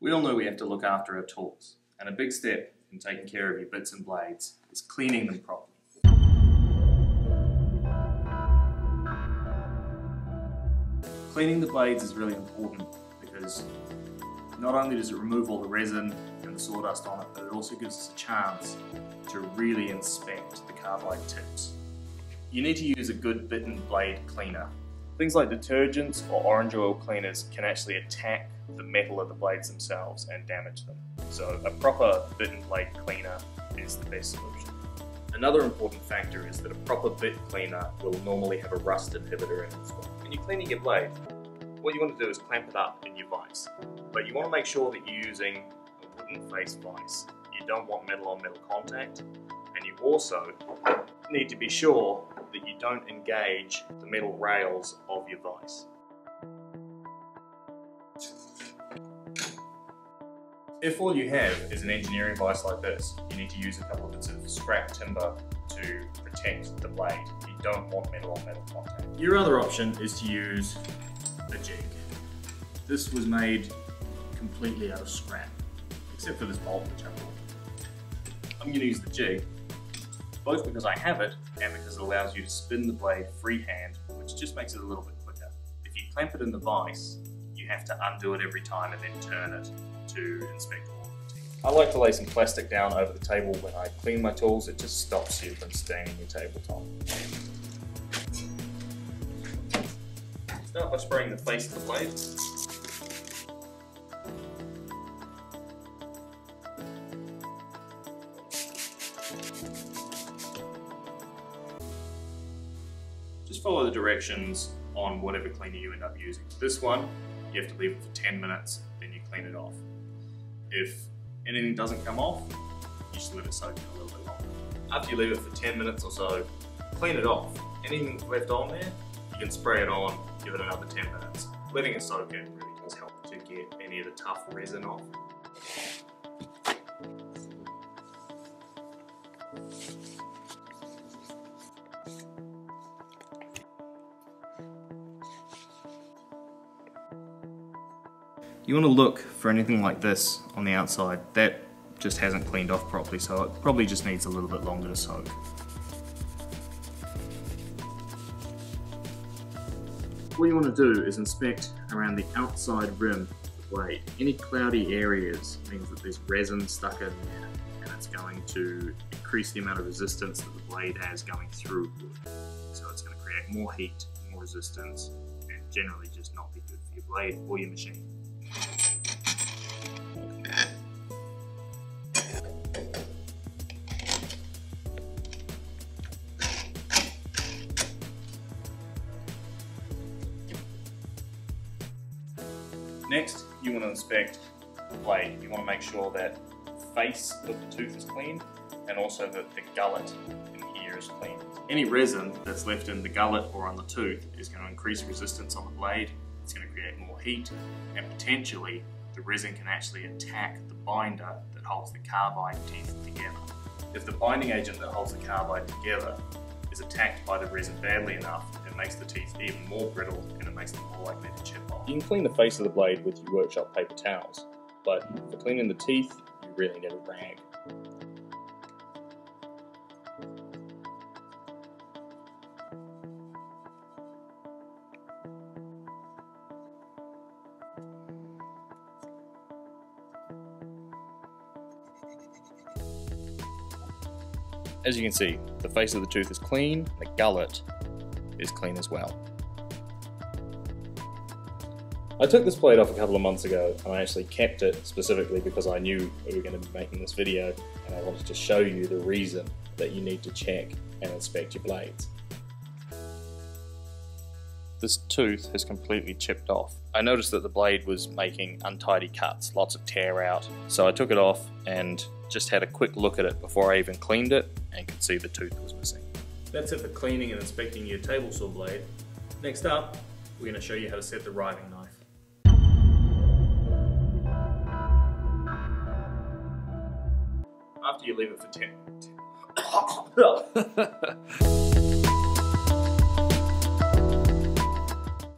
We all know we have to look after our tools, and a big step in taking care of your bits and blades is cleaning them properly. Cleaning the blades is really important because not only does it remove all the resin and the sawdust on it, but it also gives us a chance to really inspect the carbide tips. You need to use a good bit and blade cleaner. Things like detergents or orange oil cleaners can actually attack the metal of the blades themselves and damage them. So a proper bit and blade cleaner is the best solution. Another important factor is that a proper bit cleaner will normally have a rust inhibitor in it as well. When you're cleaning your blade, what you want to do is clamp it up in your vise. But you want to make sure that you're using a wooden face vise. You don't want metal on metal contact, and you also need to be sure that you don't engage the metal rails of your vise. If all you have is an engineering vise like this, you need to use a couple of bits of scrap timber to protect the blade. You don't want metal on metal contact. Your other option is to use a jig. This was made completely out of scrap, except for this bolt which I bought. I'm going to use the jig, both because I have it and because it allows you to spin the blade freehand, which just makes it a little bit quicker. If you clamp it in the vise, you have to undo it every time and then turn it to inspect all of the teeth. I like to lay some plastic down over the table when I clean my tools. It just stops you from staining your tabletop. Start by spraying the face of the blade. Just follow the directions on whatever cleaner you end up using. This one, you have to leave it for 10 minutes, then you clean it off. If anything doesn't come off, you just let it soak in a little bit longer. After you leave it for 10 minutes or so, clean it off. Anything that's left on there, you can spray it on, give it another 10 minutes. Letting it soak in really does help to get any of the tough resin off. You want to look for anything like this on the outside. That just hasn't cleaned off properly, so it probably just needs a little bit longer to soak. What you want to do is inspect around the outside rim of the blade. Any cloudy areas means that there's resin stuck in there, and it's going to increase the amount of resistance that the blade has going through wood. So it's going to create more heat, more resistance, and generally just not be good for your blade or your machine. Next, you want to inspect the blade. You want to make sure that the face of the tooth is clean and also that the gullet in here is clean. Any resin that's left in the gullet or on the tooth is going to increase resistance on the blade. It's going to create more heat, and potentially the resin can actually attack the binder that holds the carbide teeth together. If the binding agent that holds the carbide together is attacked by the resin badly enough, it makes the teeth even more brittle and it makes them more likely to chip off. You can clean the face of the blade with your workshop paper towels, but for cleaning the teeth, you really need a rag. As you can see, the face of the tooth is clean, the gullet is clean as well. I took this blade off a couple of months ago and I actually kept it specifically because I knew we were going to be making this video and I wanted to show you the reason that you need to check and inspect your blades. This tooth has completely chipped off. I noticed that the blade was making untidy cuts, lots of tear out, so I took it off and just had a quick look at it before I even cleaned it and could see the tooth was missing. That's it for cleaning and inspecting your table saw blade. Next up, we're going to show you how to set the riving knife. After you leave it for 10